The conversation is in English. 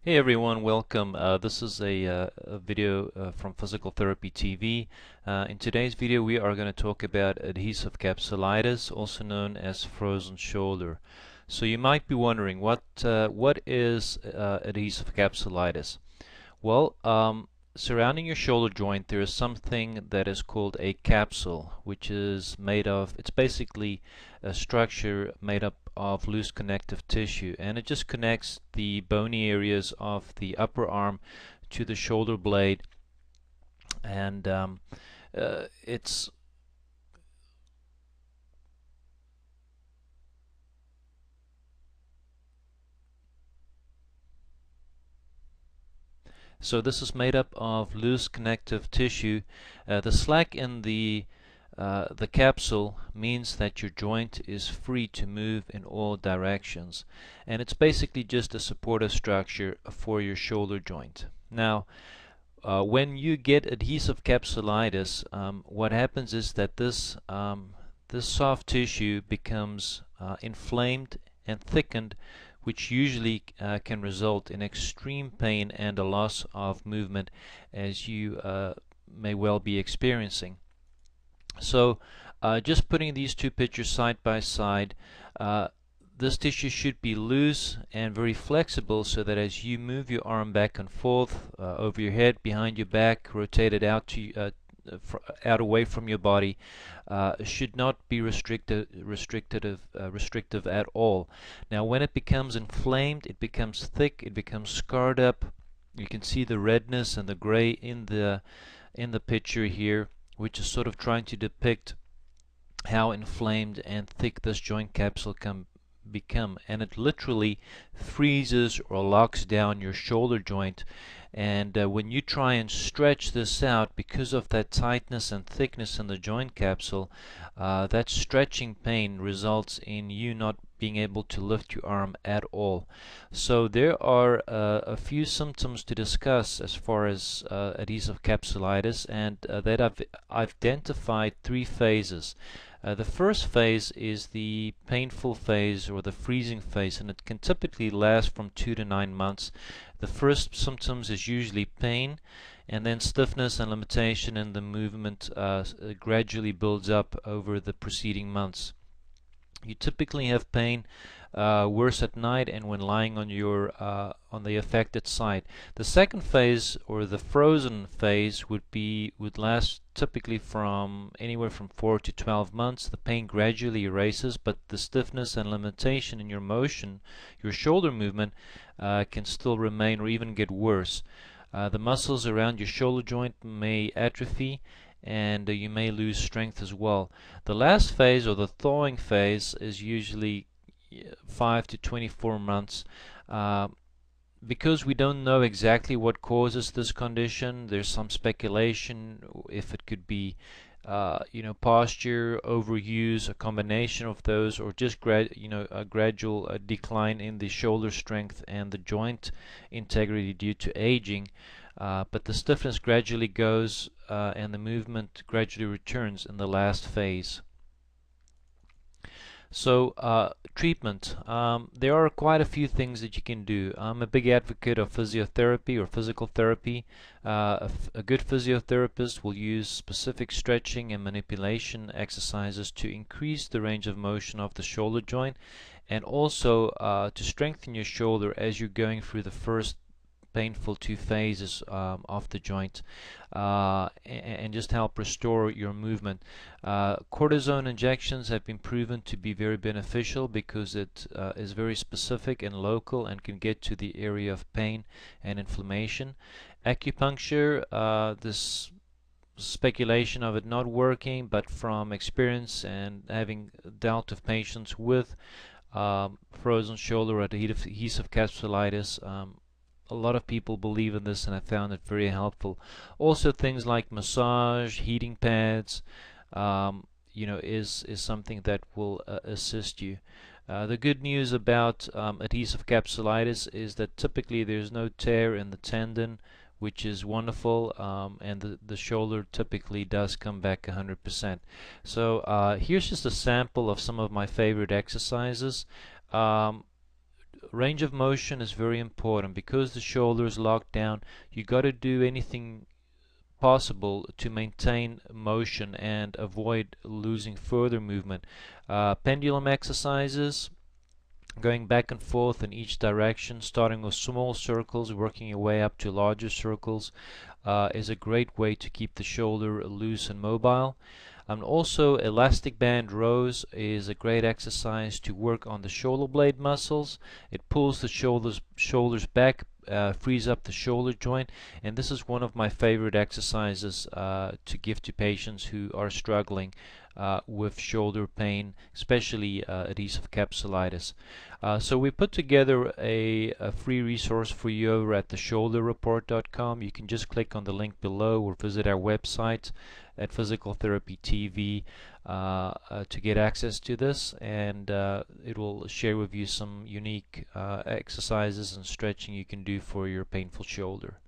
Hey everyone, welcome. This is a video from Physical Therapy TV. In today's video we are going to talk about adhesive capsulitis, also known as frozen shoulder. So you might be wondering what is adhesive capsulitis? Well, surrounding your shoulder joint there is something that is called a capsule, which is made of, it's basically a structure made up of loose connective tissue, and it just connects the bony areas of the upper arm to the shoulder blade, and it's so this is made up of loose connective tissue. The slack in the capsule means that your joint is free to move in all directions, and it's basically just a supportive structure for your shoulder joint. Now, when you get adhesive capsulitis, what happens is that this soft tissue becomes inflamed and thickened, which usually can result in extreme pain and a loss of movement, as you may well be experiencing. So just putting these two pictures side by side, this tissue should be loose and very flexible, so that as you move your arm back and forth over your head, behind your back, rotate it out to out away from your body, should not be restrictive at all. Now, when it becomes inflamed, it becomes thick, it becomes scarred up. You can see the redness and the gray in the picture here, which is sort of trying to depict how inflamed and thick this joint capsule can become, and it literally freezes or locks down your shoulder joint. And when you try and stretch this out, because of that tightness and thickness in the joint capsule, that stretching pain results in you not being able to lift your arm at all. So there are a few symptoms to discuss as far as adhesive capsulitis, and that I've identified three phases. The first phase is the painful phase, or the freezing phase, and it can typically last from 2 to 9 months. The first symptoms is usually pain, and then stiffness and limitation in the movement gradually builds up over the preceding months. You typically have pain worse at night and when lying on your on the affected side. The second phase, or the frozen phase, would last typically from anywhere from 4 to 12 months. The pain gradually erases, but the stiffness and limitation in your motion, your shoulder movement, can still remain or even get worse. The muscles around your shoulder joint may atrophy, and you may lose strength as well. The last phase, or the thawing phase, is usually 5 to 24 months. Because we don't know exactly what causes this condition, there's some speculation if it could be posture, overuse, a combination of those, or just a gradual decline in the shoulder strength and the joint integrity due to aging. But the stiffness gradually goes, and the movement gradually returns in the last phase. So treatment, there are quite a few things that you can do. I'm a big advocate of physiotherapy or physical therapy. A good physiotherapist will use specific stretching and manipulation exercises to increase the range of motion of the shoulder joint, and also to strengthen your shoulder as you're going through the first painful two phases of the joint, and just help restore your movement. Cortisone injections have been proven to be very beneficial because it is very specific and local and can get to the area of pain and inflammation. Acupuncture, this speculation of it not working, but from experience and having dealt with patients with frozen shoulder or adhesive capsulitis, a lot of people believe in this, and I found it very helpful. Also, things like massage, heating pads, is something that will assist you. The good news about adhesive capsulitis is that typically there's no tear in the tendon, which is wonderful, and the shoulder typically does come back 100%. So here's just a sample of some of my favorite exercises. range of motion is very important. Because the shoulder is locked down, you got to do anything possible to maintain motion and avoid losing further movement. Pendulum exercises, going back and forth in each direction, starting with small circles, working your way up to larger circles, is a great way to keep the shoulder loose and mobile. And also, elastic band rows is a great exercise to work on the shoulder blade muscles. It pulls the shoulders back, frees up the shoulder joint, and this is one of my favorite exercises to give to patients who are struggling with shoulder pain, especially adhesive capsulitis. So we put together a free resource for you over at theshoulderreport.com. You can just click on the link below or visit our website at Physical Therapy TV to get access to this, and it will share with you some unique exercises and stretching you can do for your painful shoulder.